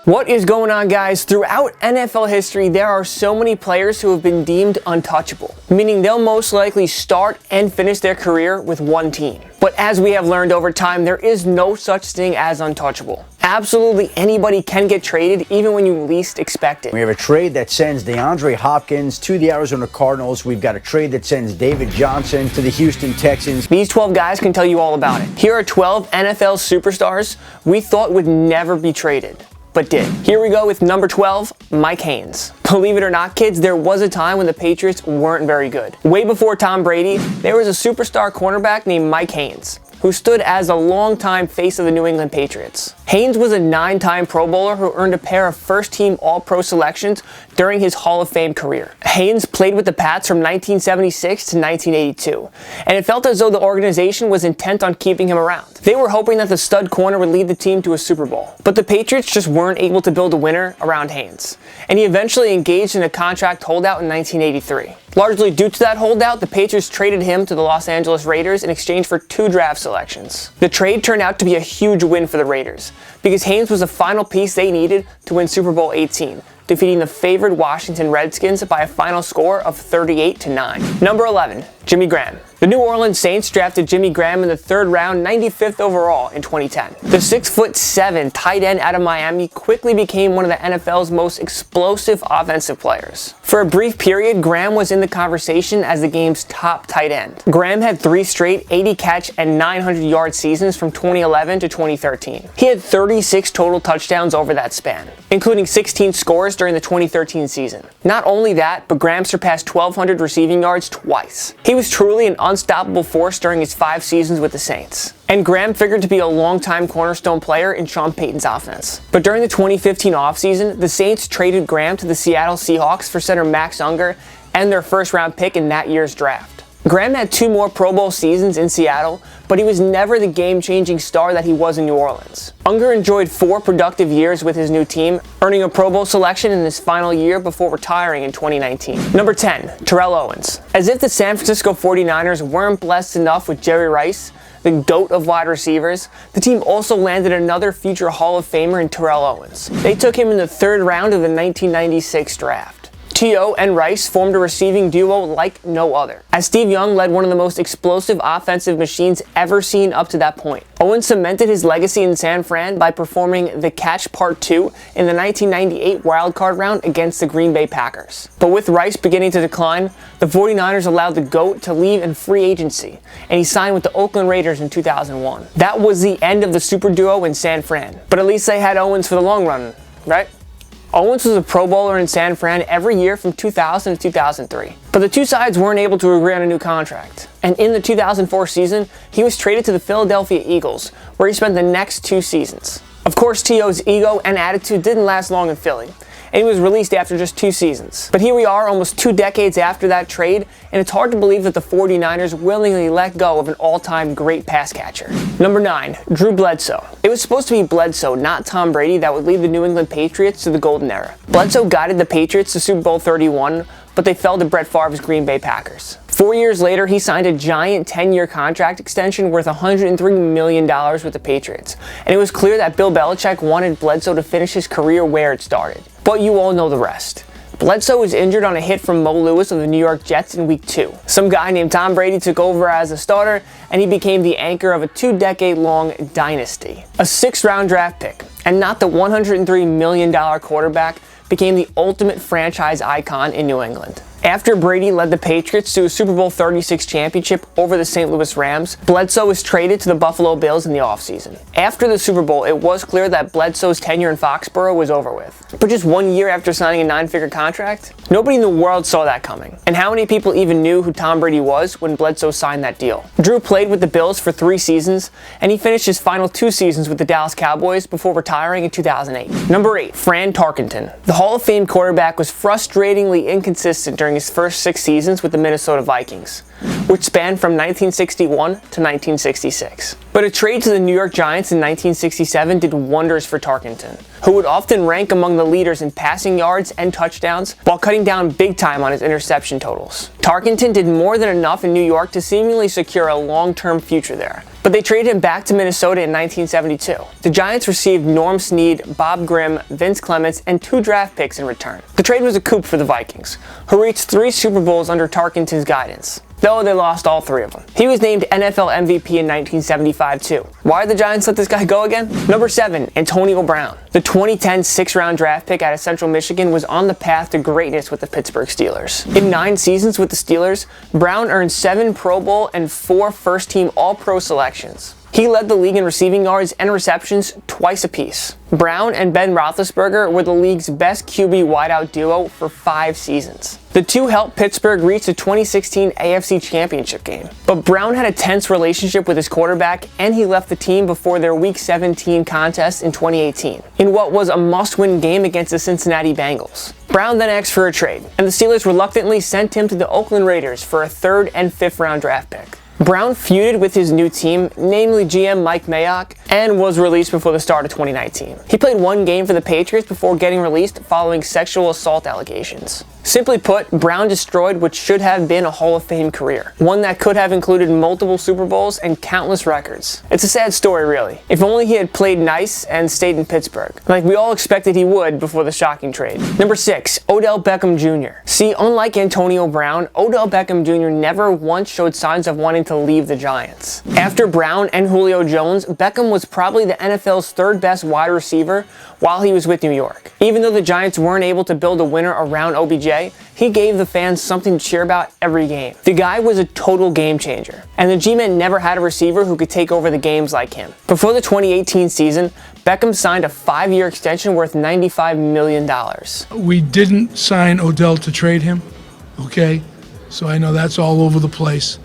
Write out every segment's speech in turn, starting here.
What is going on, guys? Throughout NFL history, there are so many players who have been deemed untouchable, meaning they'll most likely start and finish their career with one team. But as we have learned over time, there is no such thing as untouchable. Absolutely anybody can get traded, even when you least expect it. We have a trade that sends DeAndre Hopkins to the Arizona Cardinals. We've got a trade that sends David Johnson to the Houston Texans. These 12 guys can tell you all about it. Here are 12 NFL superstars we thought would never be traded, but did. Here we go with number 12, Mike Haynes. Believe it or not, kids, there was a time when the Patriots weren't very good. Way before Tom Brady, there was a superstar cornerback named Mike Haynes, who stood as a longtime face of the New England Patriots. Haynes was a 9-time Pro Bowler who earned a pair of first-team All-Pro selections during his Hall of Fame career. Haynes played with the Pats from 1976 to 1982, and it felt as though the organization was intent on keeping him around. They were hoping that the stud corner would lead the team to a Super Bowl, but the Patriots just weren't able to build a winner around Haynes, and he eventually engaged in a contract holdout in 1983. Largely due to that holdout, the Patriots traded him to the Los Angeles Raiders in exchange for 2 draft selections. The trade turned out to be a huge win for the Raiders, because Haynes was the final piece they needed to win Super Bowl 18, defeating the favored Washington Redskins by a final score of 38-9. Number 11, Jimmy Graham. The New Orleans Saints drafted Jimmy Graham in the 3rd round, 95th overall in 2010. The 6'7" tight end out of Miami quickly became one of the NFL's most explosive offensive players. For a brief period, Graham was in the conversation as the game's top tight end. Graham had 3 straight 80-catch and 900-yard seasons from 2011 to 2013. He had 36 total touchdowns over that span, including 16 scores during the 2013 season. Not only that, but Graham surpassed 1,200 receiving yards twice. He was truly an unstoppable force during his 5 seasons with the Saints. And Graham figured to be a long-time cornerstone player in Sean Payton's offense. But during the 2015 offseason, the Saints traded Graham to the Seattle Seahawks for center Max Unger and their 1st-round pick in that year's draft. Graham had 2 more Pro Bowl seasons in Seattle, but he was never the game-changing star that he was in New Orleans. Unger enjoyed 4 productive years with his new team, earning a Pro Bowl selection in his final year before retiring in 2019. Number 10, Terrell Owens. As if the San Francisco 49ers weren't blessed enough with Jerry Rice, the GOAT of wide receivers, the team also landed another future Hall of Famer in Terrell Owens. They took him in the 3rd round of the 1996 draft. T.O. and Rice formed a receiving duo like no other, as Steve Young led one of the most explosive offensive machines ever seen up to that point. Owens cemented his legacy in San Fran by performing the Catch Part 2 in the 1998 wildcard round against the Green Bay Packers. But with Rice beginning to decline, the 49ers allowed the GOAT to leave in free agency, and he signed with the Oakland Raiders in 2001. That was the end of the super duo in San Fran, but at least they had Owens for the long run, right? Owens was a Pro Bowler in San Fran every year from 2000 to 2003. But the two sides weren't able to agree on a new contract. And in the 2004 season, he was traded to the Philadelphia Eagles, where he spent the next 2 seasons. Of course, T.O.'s ego and attitude didn't last long in Philly, and he was released after just 2 seasons. But here we are almost 2 decades after that trade, and it's hard to believe that the 49ers willingly let go of an all-time great pass catcher. Number 9, Drew Bledsoe. It was supposed to be Bledsoe, not Tom Brady, that would lead the New England Patriots to the golden era. Bledsoe guided the Patriots to Super Bowl 31, but they fell to Brett Favre's Green Bay Packers. 4 years later, he signed a giant 10-year contract extension worth $103 million with the Patriots, and it was clear that Bill Belichick wanted Bledsoe to finish his career where it started. But you all know the rest. Bledsoe was injured on a hit from Mo Lewis of the New York Jets in Week 2. Some guy named Tom Brady took over as a starter, and he became the anchor of a 2-decade-long dynasty. A 6th-round draft pick, and not the $103 million quarterback, became the ultimate franchise icon in New England. After Brady led the Patriots to a Super Bowl 36 championship over the St. Louis Rams, Bledsoe was traded to the Buffalo Bills in the offseason. After the Super Bowl, it was clear that Bledsoe's tenure in Foxborough was over with. But just 1 year after signing a 9-figure contract? Nobody in the world saw that coming. And how many people even knew who Tom Brady was when Bledsoe signed that deal? Drew played with the Bills for 3 seasons, and he finished his final 2 seasons with the Dallas Cowboys before retiring in 2008. Number 8, Fran Tarkenton. The Hall of Fame quarterback was frustratingly inconsistent during his first 6 seasons with the Minnesota Vikings. which spanned from 1961 to 1966. But a trade to the New York Giants in 1967 did wonders for Tarkenton, who would often rank among the leaders in passing yards and touchdowns while cutting down big time on his interception totals. Tarkenton did more than enough in New York to seemingly secure a long-term future there. But they traded him back to Minnesota in 1972. The Giants received Norm Snead, Bob Grimm, Vince Clements, and 2 draft picks in return. The trade was a coup for the Vikings, who reached 3 Super Bowls under Tarkenton's guidance, though they lost all 3 of them. He was named NFL MVP in 1975 too. Why did the Giants let this guy go again? Number 7, Antonio Brown. The 2010 6th-round draft pick out of Central Michigan was on the path to greatness with the Pittsburgh Steelers. In 9 seasons with the Steelers, Brown earned 7 Pro Bowl and 4 first-team All-Pro selections. He led the league in receiving yards and receptions twice apiece. Brown and Ben Roethlisberger were the league's best QB wideout duo for 5 seasons. The two helped Pittsburgh reach the 2016 AFC Championship game. But Brown had a tense relationship with his quarterback, and he left the team before their Week 17 contest in 2018, in what was a must-win game against the Cincinnati Bengals. Brown then asked for a trade, and the Steelers reluctantly sent him to the Oakland Raiders for a 3rd and 5th-round draft pick. Brown feuded with his new team, namely GM Mike Mayock, and was released before the start of 2019. He played 1 game for the Patriots before getting released following sexual assault allegations. Simply put, Brown destroyed what should have been a Hall of Fame career, one that could have included multiple Super Bowls and countless records. It's a sad story, really. If only he had played nice and stayed in Pittsburgh, like we all expected he would before the shocking trade. Number 6, Odell Beckham Jr. See, unlike Antonio Brown, Odell Beckham Jr. never once showed signs of wanting to leave the Giants. After Brown and Julio Jones, Beckham was probably the NFL's 3rd best wide receiver while he was with New York. Even though the Giants weren't able to build a winner around OBJ, he gave the fans something to cheer about every game. The guy was a total game changer, and the G-Men never had a receiver who could take over the games like him. Before the 2018 season, Beckham signed a 5-year extension worth $95 million. We didn't sign Odell to trade him, okay? So I know that's all over the place.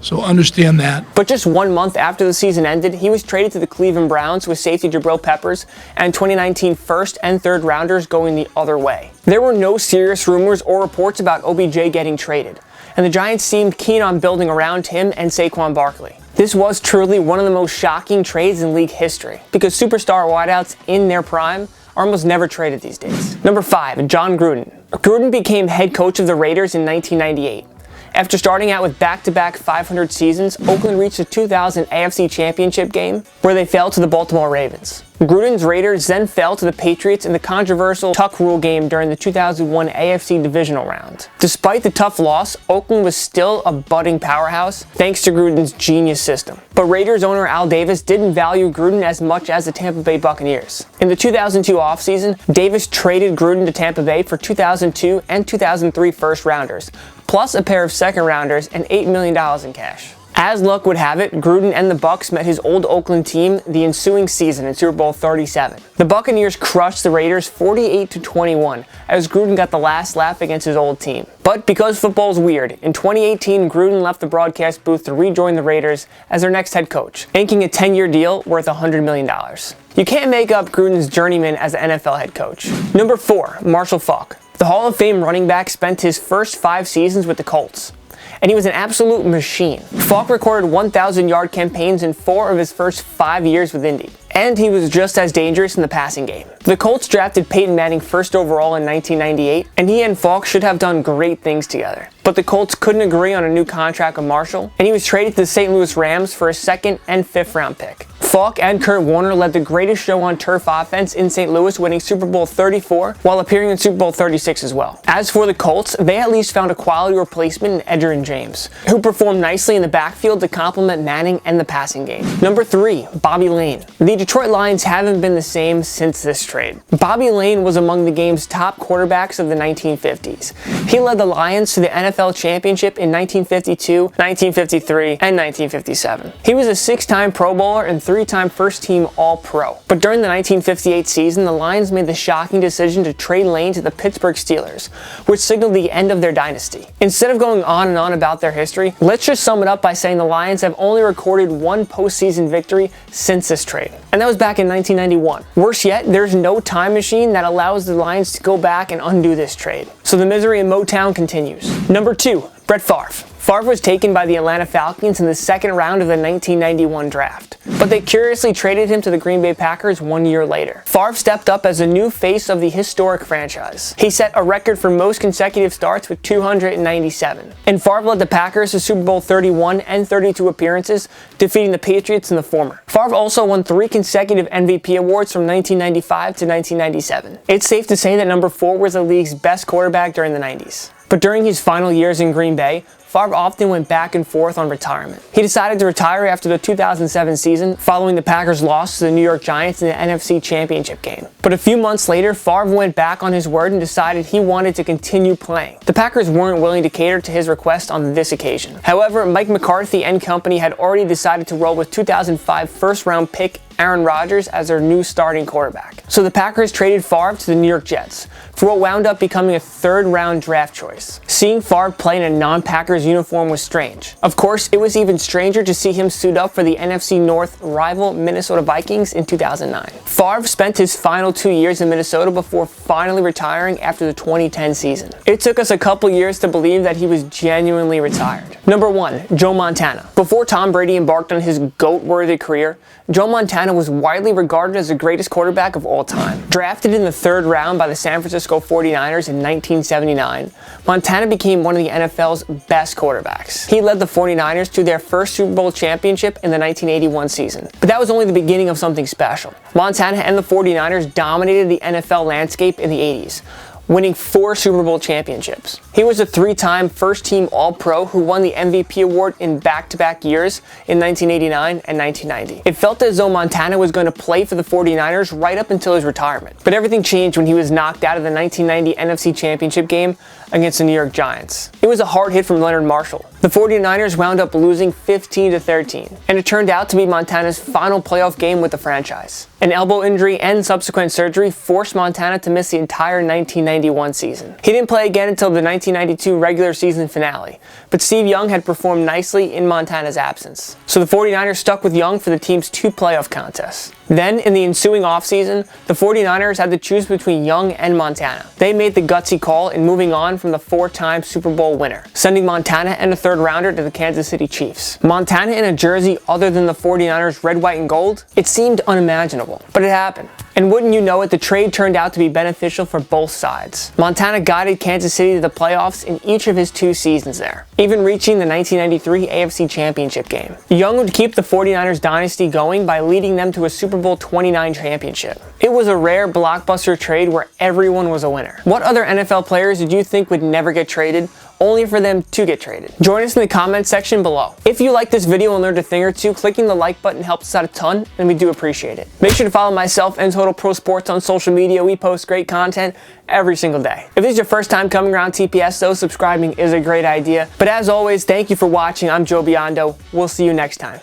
So understand that. But just 1 month after the season ended, he was traded to the Cleveland Browns with safety Jabril Peppers and 2019 1st and 3rd rounders going the other way. There were no serious rumors or reports about OBJ getting traded, and the Giants seemed keen on building around him and Saquon Barkley. This was truly one of the most shocking trades in league history, because superstar wideouts in their prime are almost never traded these days. Number 5, John Gruden. Gruden became head coach of the Raiders in 1998. After starting out with back-to-back 500 seasons, Oakland reached the 2000 AFC Championship game, where they fell to the Baltimore Ravens. Gruden's Raiders then fell to the Patriots in the controversial Tuck Rule game during the 2001 AFC Divisional Round. Despite the tough loss, Oakland was still a budding powerhouse thanks to Gruden's genius system. But Raiders owner Al Davis didn't value Gruden as much as the Tampa Bay Buccaneers. In the 2002 offseason, Davis traded Gruden to Tampa Bay for 2002 and 2003 first-rounders, plus a pair of second-rounders and $8 million in cash. As luck would have it, Gruden and the Bucs met his old Oakland team the ensuing season in Super Bowl 37. The Buccaneers crushed the Raiders 48-21 as Gruden got the last laugh against his old team. But because football's weird, in 2018 Gruden left the broadcast booth to rejoin the Raiders as their next head coach, inking a 10-year deal worth $100 million. You can't make up Gruden's journeyman as an NFL head coach. Number 4, Marshall Faulk. The Hall of Fame running back spent his first 5 seasons with the Colts, and he was an absolute machine. Faulk recorded 1,000-yard campaigns in 4 of his first 5 years with Indy, and he was just as dangerous in the passing game. The Colts drafted Peyton Manning first overall in 1998, and he and Faulk should have done great things together. But the Colts couldn't agree on a new contract with Marshall, and he was traded to the St. Louis Rams for a 2nd and 5th round pick. Faulk and Kurt Warner led the greatest show on turf offense in St. Louis, winning Super Bowl 34 while appearing in Super Bowl 36 as well. As for the Colts, they at least found a quality replacement in Edgerrin James, who performed nicely in the backfield to complement Manning and the passing game. Number 3, Bobby Lane. The Detroit Lions haven't been the same since this trade. Bobby Lane was among the game's top quarterbacks of the 1950s. He led the Lions to the NFL championship in 1952, 1953, and 1957. He was a 6-time Pro Bowler and 3-time first-team All-Pro. But during the 1958 season, the Lions made the shocking decision to trade Lane to the Pittsburgh Steelers, which signaled the end of their dynasty. Instead of going on and on about their history, let's just sum it up by saying the Lions have only recorded 1 postseason victory since this trade, and that was back in 1991. Worse yet, there's no time machine that allows the Lions to go back and undo this trade. So the misery in Motown continues. Number 2, Brett Favre. Favre was taken by the Atlanta Falcons in the second round of the 1991 draft, but they curiously traded him to the Green Bay Packers 1 year later. Favre stepped up as a new face of the historic franchise. He set a record for most consecutive starts with 297, and Favre led the Packers to Super Bowl 31 and 32 appearances, defeating the Patriots in the former. Favre also won 3 consecutive MVP awards from 1995 to 1997. It's safe to say that number 4 was the league's best quarterback during the 90s. But during his final years in Green Bay, Favre often went back and forth on retirement. He decided to retire after the 2007 season, following the Packers' loss to the New York Giants in the NFC Championship game. But a few months later, Favre went back on his word and decided he wanted to continue playing. The Packers weren't willing to cater to his request on this occasion. However, Mike McCarthy and company had already decided to roll with 2005 first-round pick Aaron Rodgers as their new starting quarterback. So the Packers traded Favre to the New York Jets for what wound up becoming a third-round draft choice. Seeing Favre play in a non-Packers uniform was strange. Of course, it was even stranger to see him suit up for the NFC North rival Minnesota Vikings in 2009. Favre spent his final 2 years in Minnesota before finally retiring after the 2010 season. It took us a couple years to believe that he was genuinely retired. Number 1, Joe Montana. Before Tom Brady embarked on his GOAT-worthy career, Joe Montana was widely regarded as the greatest quarterback of all time. Drafted in the 3rd round by the San Francisco 49ers in 1979, Montana became one of the NFL's best quarterbacks. He led the 49ers to their first Super Bowl championship in the 1981 season. But that was only the beginning of something special. Montana and the 49ers dominated the NFL landscape in the 80s, winning 4 Super Bowl championships. He was a 3-time first-team All-Pro who won the MVP award in back-to-back years in 1989 and 1990. It felt as though Montana was going to play for the 49ers right up until his retirement. But everything changed when he was knocked out of the 1990 NFC Championship game against the New York Giants. It was a hard hit from Leonard Marshall. The 49ers wound up losing 15-13, and it turned out to be Montana's final playoff game with the franchise. An elbow injury and subsequent surgery forced Montana to miss the entire 1991 season. He didn't play again until the 1992 regular season finale, but Steve Young had performed nicely in Montana's absence. So the 49ers stuck with Young for the team's 2 playoff contests. Then, in the ensuing offseason, the 49ers had to choose between Young and Montana. They made the gutsy call in moving on from the 4-time Super Bowl winner, sending Montana and a 3rd rounder to the Kansas City Chiefs. Montana in a jersey other than the 49ers red, white, and gold? It seemed unimaginable, but it happened. And wouldn't you know it, the trade turned out to be beneficial for both sides. Montana guided Kansas City to the playoffs in each of his 2 seasons there, even reaching the 1993 AFC Championship game. Young would keep the 49ers dynasty going by leading them to a Super Bowl 29 championship. It was a rare blockbuster trade where everyone was a winner. What other NFL players did you think would never get traded, only for them to get traded? Join us in the comments section below. If you liked this video and learned a thing or two, clicking the like button helps us out a ton, and we do appreciate it. Make sure to follow myself and Total Pro Sports on social media. We post great content every single day. If this is your first time coming around TPS, though, subscribing is a great idea. But as always, thank you for watching. I'm Joe Biondo. We'll see you next time.